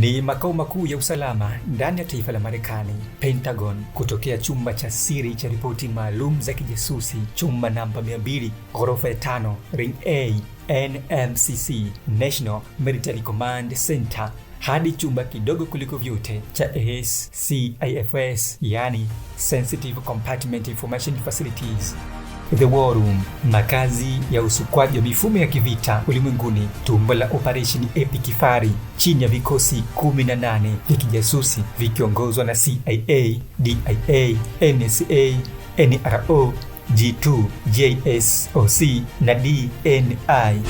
Ni makao makuu ya usalama ndani ya taifa la Marekani, Pentagon, kutokea chumba cha siri cha ripoti maalum za kijasusi, chumba namba 200, ghorofa ya 5, Ring A, NMCC, National Military Command Center, hadi chumba kidogo kuliko vyote cha SCIFS, yani Sensitive Compartment Information Facilities. The War Room, makazi ya usukwaji wa mifumo ya kivita ulimwenguni, tumbo la Operation Epic Fury, chini ya vikosi 18 vya kijasusi vikiongozwa na CIA, DIA, NSA, NRO, G2, JSOC na DNI.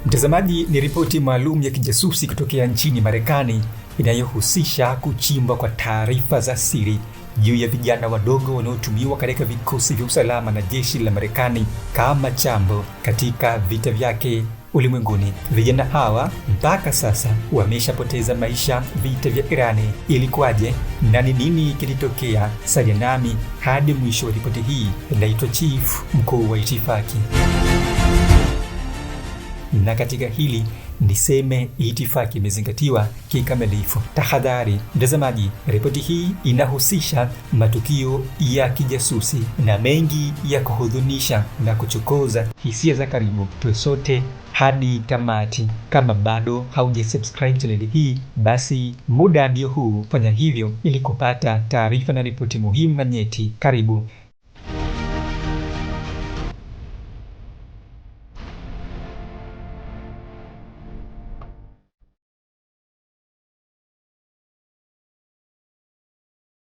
Mtazamaji, ni ripoti maalum ya kijasusi kutokea nchini Marekani inayohusisha kuchimbwa kwa taarifa za siri juu ya vijana wadogo wanaotumiwa katika vikosi vya usalama na jeshi la Marekani kama chambo katika vita vyake ulimwenguni. Vijana hawa mpaka sasa wameshapoteza maisha vita vya Irani. Ilikuwaje na ni nini kilitokea? Salia nami hadi mwisho wa ripoti hii. Naitwa Chief Mkuu wa Itifaki, na katika hili niseme itifaki imezingatiwa kikamilifu. Tahadhari mtazamaji, ripoti hii inahusisha matukio ya kijasusi na mengi ya kuhudhunisha na kuchokoza hisia za karibu. Tuwe sote hadi tamati. Kama bado haujasubscribe channel hii, basi muda ndio huu, fanya hivyo ili kupata taarifa na ripoti muhimu na nyeti. Karibu.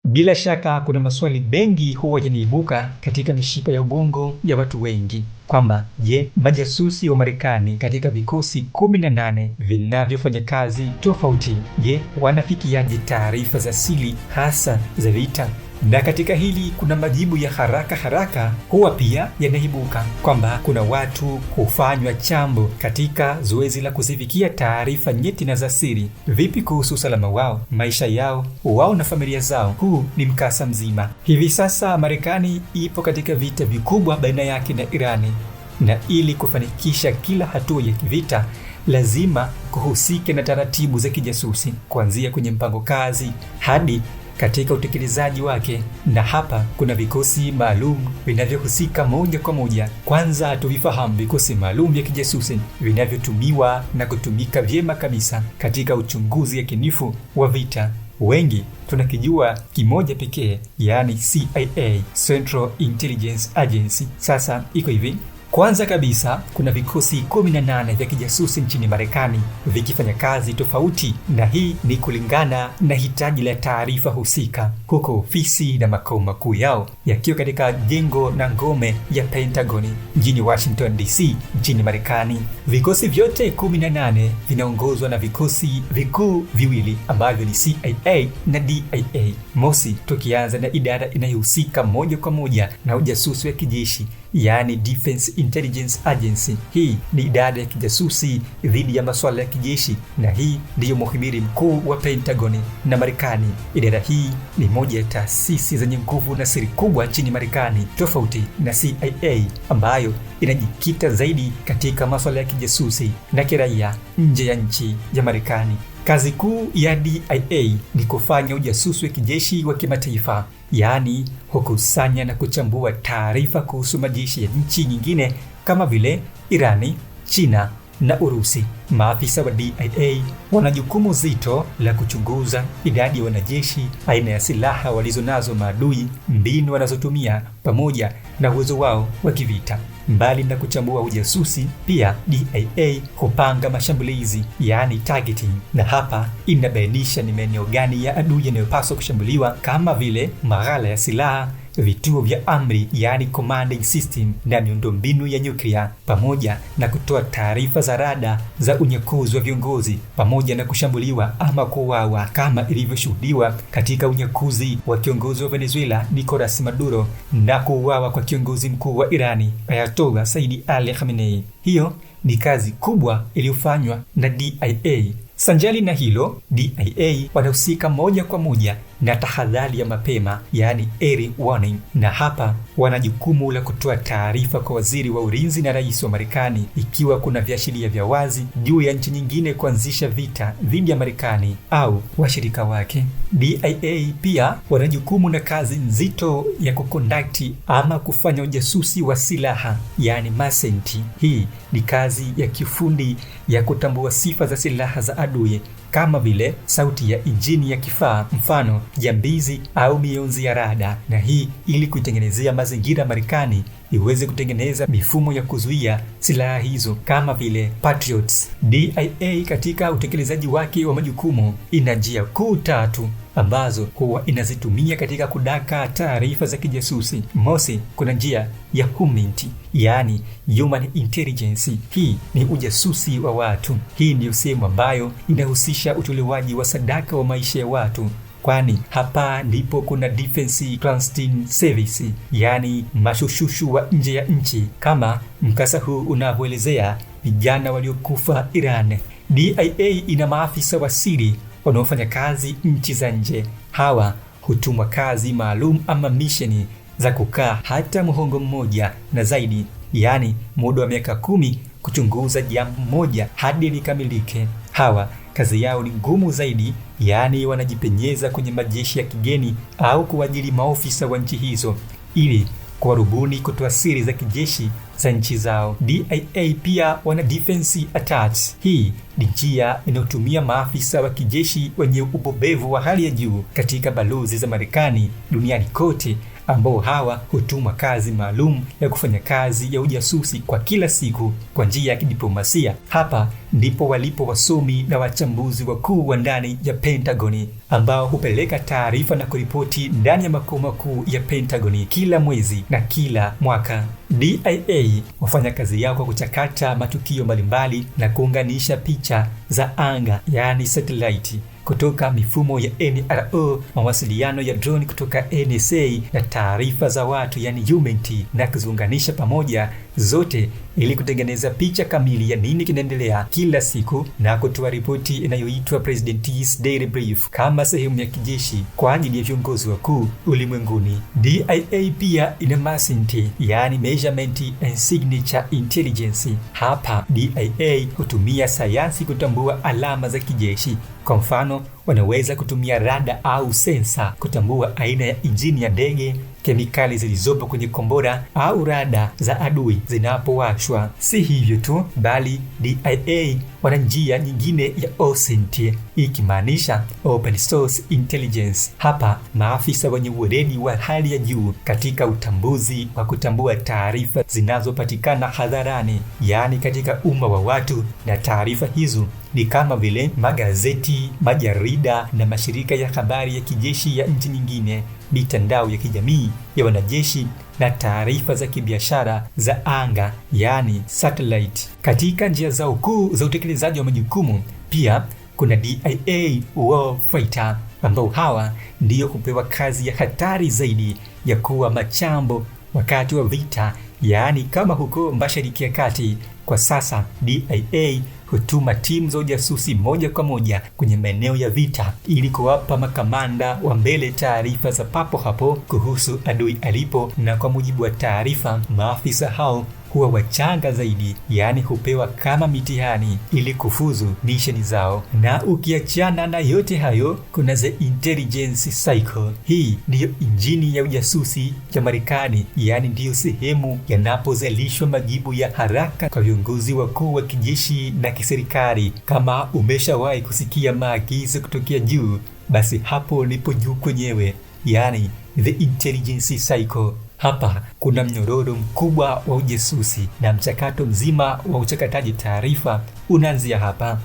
Bila shaka kuna maswali mengi huwa yanaibuka katika mishipa ya ubongo ya watu wengi kwamba je, majasusi wa Marekani katika vikosi 18 vinavyofanya kazi tofauti, je, wanafikiaje taarifa za siri hasa za vita? Na katika hili kuna majibu ya haraka huwa pia yanaibuka kwamba kuna watu hufanywa chambo katika zoezi la kuzifikia taarifa nyeti na za siri. Vipi kuhusu usalama wao, maisha yao, wao na familia zao? Huu ni mkasa mzima. Hivi sasa Marekani ipo katika vita vikubwa baina yake na Irani, na ili kufanikisha kila hatua ya kivita lazima kuhusike na taratibu za kijasusi, kuanzia kwenye mpango kazi hadi katika utekelezaji wake. Na hapa kuna vikosi maalum vinavyohusika moja kwa moja. Kwanza tuvifahamu vikosi maalum vya kijasusi vinavyotumiwa na kutumika vyema kabisa katika uchunguzi yakinifu wa vita. Wengi tunakijua kimoja pekee, yani CIA, Central Intelligence Agency. Sasa iko hivi. Kwanza kabisa kuna vikosi 18 vya kijasusi nchini Marekani vikifanya kazi tofauti, na hii ni kulingana na hitaji la taarifa husika, huko ofisi na makao makuu yao yakiwa katika jengo na ngome ya Pentagon mjini Washington DC nchini Marekani. Vikosi vyote 18 vinaongozwa na vikosi vikuu viwili ambavyo ni CIA na DIA. Mosi, tukianza na idara inayohusika moja kwa moja na ujasusi wa kijeshi, yani Defense Intelligence Agency. Hii ni idara ya kijasusi dhidi ya masuala ya kijeshi, na hii ndiyo muhimili mkuu wa Pentagon na Marekani. Idara hii ni moja ya taasisi zenye nguvu na siri kubwa nchini Marekani, tofauti na CIA ambayo inajikita zaidi katika masuala ya kijasusi na kiraia nje ya nchi ya Marekani. Kazi kuu ya DIA ni kufanya ujasusi wa kijeshi wa kimataifa, yaani hukusanya na kuchambua taarifa kuhusu majeshi ya nchi nyingine kama vile Irani, China na Urusi. Maafisa wa DIA wana jukumu zito la kuchunguza idadi ya wanajeshi, aina ya silaha walizonazo maadui, mbinu wanazotumia pamoja na uwezo wao wa kivita. Mbali na kuchambua ujasusi, pia DIA hupanga mashambulizi, yani targeting, na hapa inabainisha ni maeneo gani ya adui yanayopaswa kushambuliwa kama vile maghala ya silaha, vituo vya amri, yani commanding system, na miundombinu ya nyuklia, pamoja na kutoa taarifa za rada za unyakuzi wa viongozi pamoja na kushambuliwa ama kuuawa, kama ilivyoshuhudiwa katika unyakuzi wa kiongozi wa Venezuela Nicolas Maduro na kuuawa kwa kiongozi mkuu wa Irani Ayatollah Said Ali Khamenei. Hiyo ni kazi kubwa iliyofanywa na DIA. Sanjali na hilo, DIA wanahusika moja kwa moja na tahadhari ya mapema, yaani early warning. Na hapa wana jukumu la kutoa taarifa kwa waziri wa ulinzi na rais wa Marekani ikiwa kuna viashiria vya wazi juu ya nchi nyingine kuanzisha vita dhidi ya Marekani au washirika wake. DIA pia wana jukumu na kazi nzito ya kukondakti ama kufanya ujasusi wa silaha, yaani masenti. Hii ni kazi ya kifundi ya kutambua sifa za silaha za adui kama vile sauti ya injini ya kifaa, mfano jambizi au mionzi ya rada, na hii ili kuitengenezea mazingira Marekani iweze kutengeneza mifumo ya kuzuia silaha hizo kama vile Patriots. DIA katika utekelezaji wake wa majukumu ina njia kuu tatu ambazo huwa inazitumia katika kudaka taarifa za kijasusi. Mosi, kuna njia ya HUMINT, yaani human intelligence. Hii ni ujasusi wa watu. Hii ndiyo sehemu ambayo inahusisha utolewaji wa sadaka wa maisha ya watu, kwani hapa ndipo kuna defense clandestine service, yaani mashushushu wa nje ya nchi, kama mkasa huu unavyoelezea vijana waliokufa Iran. DIA ina maafisa wa siri wanaofanya kazi nchi za nje. Hawa hutumwa kazi maalum ama misheni za kukaa hata muhongo mmoja na zaidi, yaani muda wa miaka 10 kuchunguza jambo moja hadi likamilike. Hawa kazi yao ni ngumu zaidi, yaani wanajipenyeza kwenye majeshi ya kigeni au kuajiri maofisa wa nchi hizo ili kuwarubuni kutoa siri za kijeshi za nchi zao. DIA pia wana defense attacks. Hii ni njia inayotumia maafisa wa kijeshi wenye ubobevu wa hali ya juu katika balozi za Marekani duniani kote, ambao hawa hutumwa kazi maalum ya kufanya kazi ya ujasusi kwa kila siku kwa njia ya kidiplomasia. Hapa ndipo walipo wasomi na wachambuzi wakuu wa ndani ya Pentagoni ambao hupeleka taarifa na kuripoti ndani ya makao makuu ya Pentagoni kila mwezi na kila mwaka. DIA wafanya kazi yao kwa kuchakata matukio mbalimbali na kuunganisha picha za anga, yaani satellite, kutoka mifumo ya NRO, mawasiliano ya drone kutoka NSA na taarifa za watu, yani HUMINT, na kuziunganisha pamoja zote ili kutengeneza picha kamili ya nini kinaendelea kila siku na kutoa ripoti inayoitwa President's Daily Brief kama sehemu ya kijeshi kwa ajili ya viongozi wakuu ulimwenguni. DIA pia ina MASINT, yani Measurement and Signature Intelligence. Hapa DIA hutumia sayansi kutambua alama za kijeshi. Kwa mfano, wanaweza kutumia rada au sensa kutambua aina ya injini ya ndege, kemikali zilizopo kwenye kombora au rada za adui zinapowashwa. Si hivyo tu, bali DIA wana njia nyingine ya OSINT, ikimaanisha Open Source Intelligence. Hapa maafisa wenye uweledi wa hali ya juu katika utambuzi wa kutambua taarifa zinazopatikana hadharani, yaani katika umma wa watu, na taarifa hizo ni kama vile magazeti, majarida na mashirika ya habari ya kijeshi ya nchi nyingine, mitandao ya kijamii ya wanajeshi na taarifa za kibiashara za anga, yani satellite. Katika njia zao kuu za utekelezaji wa majukumu pia kuna DIA Warfighter, ambao hawa ndio hupewa kazi ya hatari zaidi ya kuwa machambo wakati wa vita, yaani kama huko Mashariki ya Kati. Kwa sasa DIA hutuma timu za ujasusi moja kwa moja kwenye maeneo ya vita ili kuwapa makamanda wa mbele taarifa za papo hapo kuhusu adui alipo, na kwa mujibu wa taarifa, maafisa hao huwa wachanga zaidi, yaani hupewa kama mitihani ili kufuzu misheni zao. Na ukiachana na yote hayo, kuna the intelligence cycle. Hii ndiyo injini ya ujasusi ya Marekani, yaani ndiyo sehemu yanapozalishwa majibu ya haraka kwa viongozi wakuu wa kijeshi na kiserikali. Kama umeshawahi kusikia maagizo kutokea juu, basi hapo ndipo juu kwenyewe, yaani the intelligence cycle. Hapa kuna mnyororo mkubwa wa ujasusi na mchakato mzima wa uchakataji taarifa unaanzia hapa.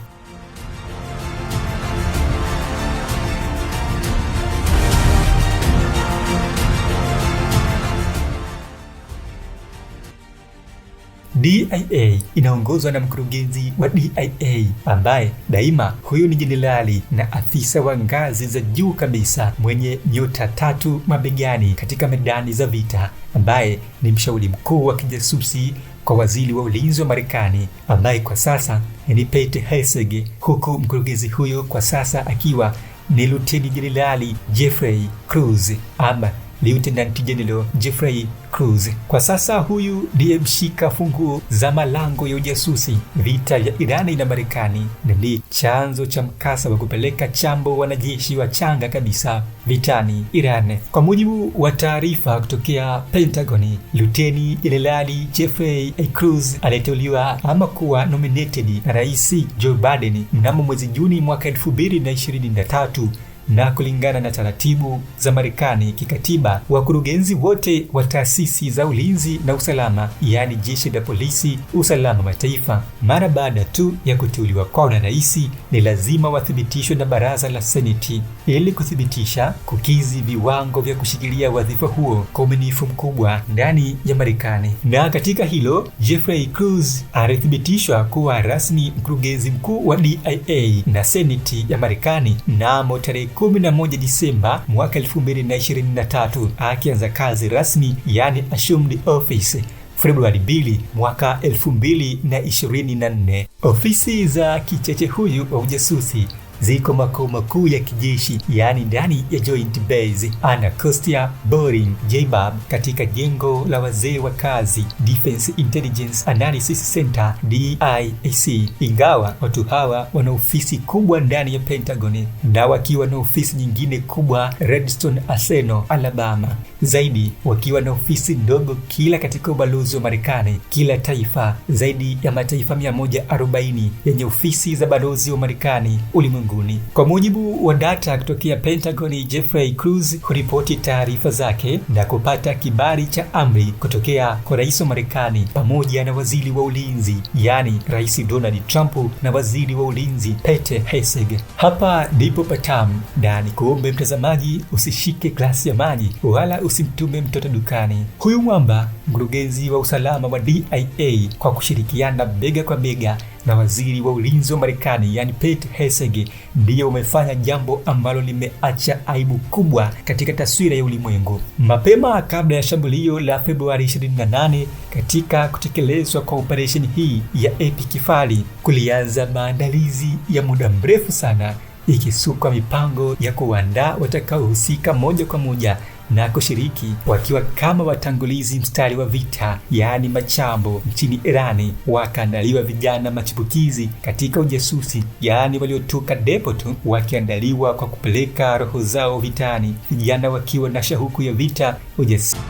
DIA inaongozwa na mkurugenzi wa DIA ambaye daima huyu ni jenerali na afisa wa ngazi za juu kabisa mwenye nyota 3 mabegani katika medani za vita, ambaye ni mshauri mkuu wa kijasusi kwa waziri wa ulinzi wa Marekani ambaye kwa sasa ni Pete Hegseth, huku mkurugenzi huyo kwa sasa akiwa ni Luteni Jenerali Jeffrey Cruz ama Lieutenant General Jeffrey Cruz. Kwa sasa huyu ndiye mshika funguo za malango ya ujasusi vita ya Irani na Marekani, na ndiye chanzo cha mkasa wa kupeleka chambo wanajeshi wachanga kabisa vitani Iran. Kwa mujibu wa taarifa kutokea Pentagon, Luteni Jenerali Jeffrey Cruz aliteuliwa ama kuwa nominated na Rais Joe Biden mnamo mwezi Juni mwaka 2023 na kulingana na taratibu za Marekani kikatiba, wakurugenzi wote wa taasisi za ulinzi na usalama, yaani jeshi la polisi, usalama wa taifa, mara baada tu ya kuteuliwa kwao na rais, ni lazima wathibitishwe na baraza la Seneti ili kuthibitisha kukizi viwango vya kushikilia wadhifa huo kwa uaminifu mkubwa ndani ya Marekani. Na katika hilo, Jeffrey Cruz alithibitishwa kuwa rasmi mkurugenzi mkuu wa DIA na Seneti ya Marekani mnamo tarehe 11 Disemba mwaka 2023, akianza kazi rasmi, yani assumed office, Februari 2 mwaka 2024. Ofisi za kicheche huyu wa ujasusi ziko makao makuu ya kijeshi, yani ndani ya Joint Base Anacostia Boring JBAB, katika jengo la wazee wa kazi Defense Intelligence Analysis Center DIAC. Ingawa watu hawa wana ofisi kubwa ndani ya Pentagon na wakiwa na ofisi nyingine kubwa Redstone Arsenal, Alabama, zaidi wakiwa na ofisi ndogo kila katika ubalozi wa Marekani kila taifa, zaidi ya mataifa 140 yenye ofisi za balozi wa Marekani ulimwenguni. Kwa mujibu wa data kutokea Pentagon, Jeffrey Cruz huripoti taarifa zake na kupata kibali cha amri kutokea kwa rais wa Marekani pamoja na waziri wa ulinzi, yani Rais Donald Trump na waziri wa ulinzi Pete Hegseth. Hapa ndipo patamu, na nikuombe mtazamaji usishike glasi ya maji wala usimtume mtoto dukani. Huyu mwamba mkurugenzi wa usalama wa DIA kwa kushirikiana bega kwa bega na waziri wa ulinzi wa Marekani, yani Pete Hegseth, ndiyo umefanya jambo ambalo limeacha aibu kubwa katika taswira ya ulimwengu. Mapema kabla ya shambulio la Februari 28, katika kutekelezwa kwa operesheni hii ya Epic Fury, kulianza maandalizi ya muda mrefu sana, ikisukwa mipango ya kuandaa watakaohusika moja kwa moja na kushiriki wakiwa kama watangulizi mstari wa vita, yaani machambo nchini Irani. Wakaandaliwa vijana machipukizi katika ujasusi, yaani waliotoka depo tu, wakiandaliwa kwa kupeleka roho zao vitani, vijana wakiwa na shauku ya vita, ujasiri.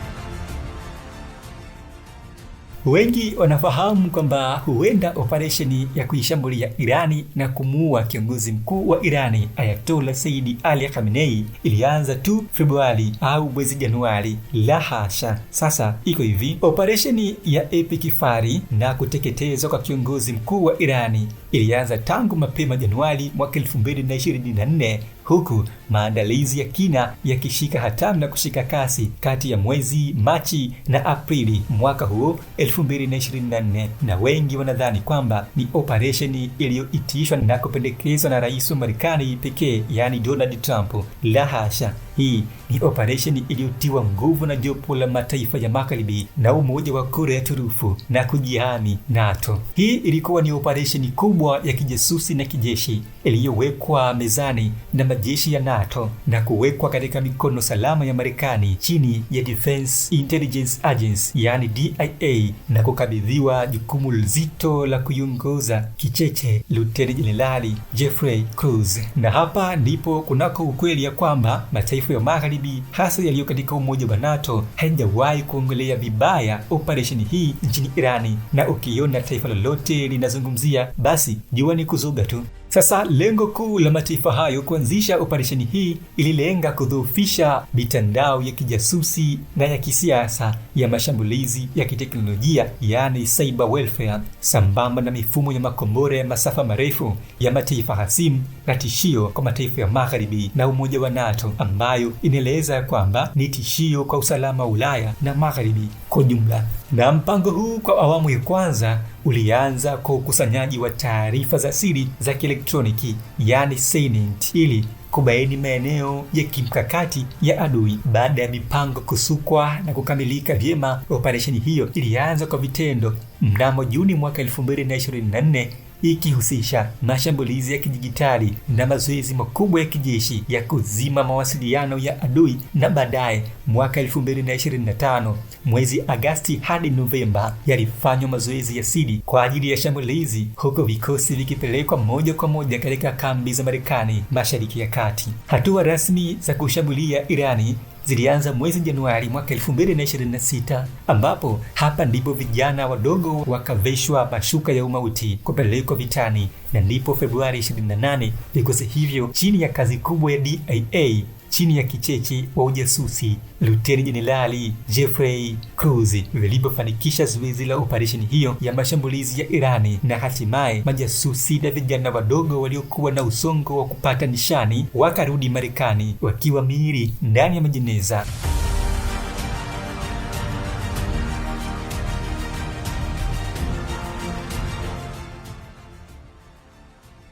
Wengi wanafahamu kwamba huenda operesheni ya kuishambulia Irani na kumuua kiongozi mkuu wa Irani Ayatollah Said Ali Khamenei ilianza tu Februari au mwezi Januari. La hasha, sasa iko hivi. Operesheni ya Epic Fury na kuteketezwa kwa kiongozi mkuu wa Irani ilianza tangu mapema Januari mwaka 2024, huku maandalizi ya kina yakishika hatamu na kushika kasi kati ya mwezi Machi na Aprili mwaka huo 2024, na wengi wanadhani kwamba ni operesheni iliyoitishwa na kupendekezwa na rais wa Marekani pekee, yani Donald Trump. La hasha, hii ni operesheni iliyotiwa nguvu na jopo la mataifa ya Magharibi na Umoja wa Korea Turufu na kujihami NATO. Hii ilikuwa ni operesheni kubwa ya kijasusi na kijeshi iliyowekwa mezani na majeshi ya NATO na kuwekwa katika mikono salama ya Marekani chini ya Defense Intelligence Agency, yani DIA, na kukabidhiwa jukumu zito la kuiongoza kicheche Luteni Jenerali Jeffrey Cruz. Na hapa ndipo kunako ukweli ya kwamba mataifa ya Magharibi, hasa yaliyo katika Umoja wa NATO, haijawahi kuongelea vibaya operesheni hii nchini Irani, na ukiona taifa lolote linazungumzia, basi jua ni kuzuga tu. Sasa lengo kuu la mataifa hayo kuanzisha operesheni hii ililenga kudhoofisha mitandao ya kijasusi na ya kisiasa ya mashambulizi ya kiteknolojia, yani cyber warfare, sambamba na mifumo ya makombora ya masafa marefu ya mataifa hasimu na tishio kwa mataifa ya Magharibi na Umoja wa NATO, ambayo inaeleza kwamba ni tishio kwa usalama wa Ulaya na Magharibi kwa jumla. Na mpango huu kwa awamu ya kwanza ulianza kwa ukusanyaji wa taarifa za siri za kielektroniki, yani SINET, ili kubaini maeneo ya kimkakati ya adui. Baada ya mipango kusukwa na kukamilika vyema, operesheni hiyo ilianza kwa vitendo mnamo Juni mwaka 2024 ikihusisha mashambulizi ya kidijitali na mazoezi makubwa ya kijeshi ya kuzima mawasiliano ya adui. Na baadaye mwaka 2025 mwezi Agasti hadi Novemba yalifanywa mazoezi ya siri kwa ajili ya shambulizi, huko vikosi vikipelekwa moja kwa moja katika kambi za Marekani Mashariki ya Kati. Hatua rasmi za kushambulia Irani zilianza mwezi Januari mwaka 2026, ambapo hapa ndipo vijana wadogo wakaveshwa mashuka ya umauti kupelekwa vitani, na ndipo Februari 28 vikosi hivyo chini ya kazi kubwa ya DIA chini ya kicheche wa ujasusi Luteni Jenerali Jeffrey Cruz vilipofanikisha zoezi la operesheni hiyo ya mashambulizi ya Irani, na hatimaye majasusi na vijana wadogo waliokuwa na usongo wa kupata nishani wakarudi Marekani wakiwa miili ndani ya majeneza.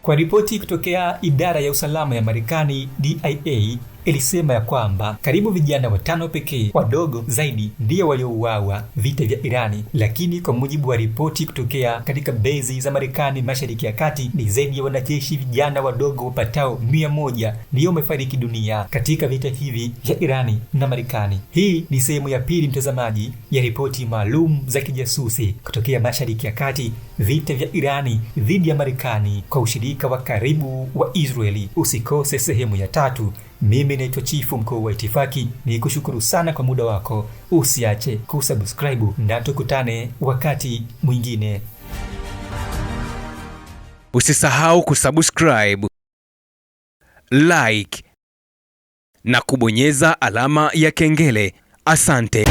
Kwa ripoti kutokea idara ya usalama ya Marekani DIA ilisema ya kwamba karibu vijana 5 pekee wadogo zaidi ndio waliouawa vita vya Irani, lakini kwa mujibu wa ripoti kutokea katika bezi za Marekani Mashariki ya Kati, ni zaidi ya wanajeshi vijana wadogo wapatao 100 ndio wamefariki dunia katika vita hivi vya Irani na Marekani. Hii ni sehemu ya pili, mtazamaji, ya ripoti maalum za kijasusi kutokea Mashariki ya Kati, vita vya Irani dhidi ya Marekani kwa ushirika wa karibu wa Israeli. Usikose sehemu ya 3. Mimi naitwa Chifu Mkuu wa Itifaki, ni kushukuru sana kwa muda wako. Usiache kusubscribe na tukutane wakati mwingine. Usisahau kusubscribe, like na kubonyeza alama ya kengele. Asante.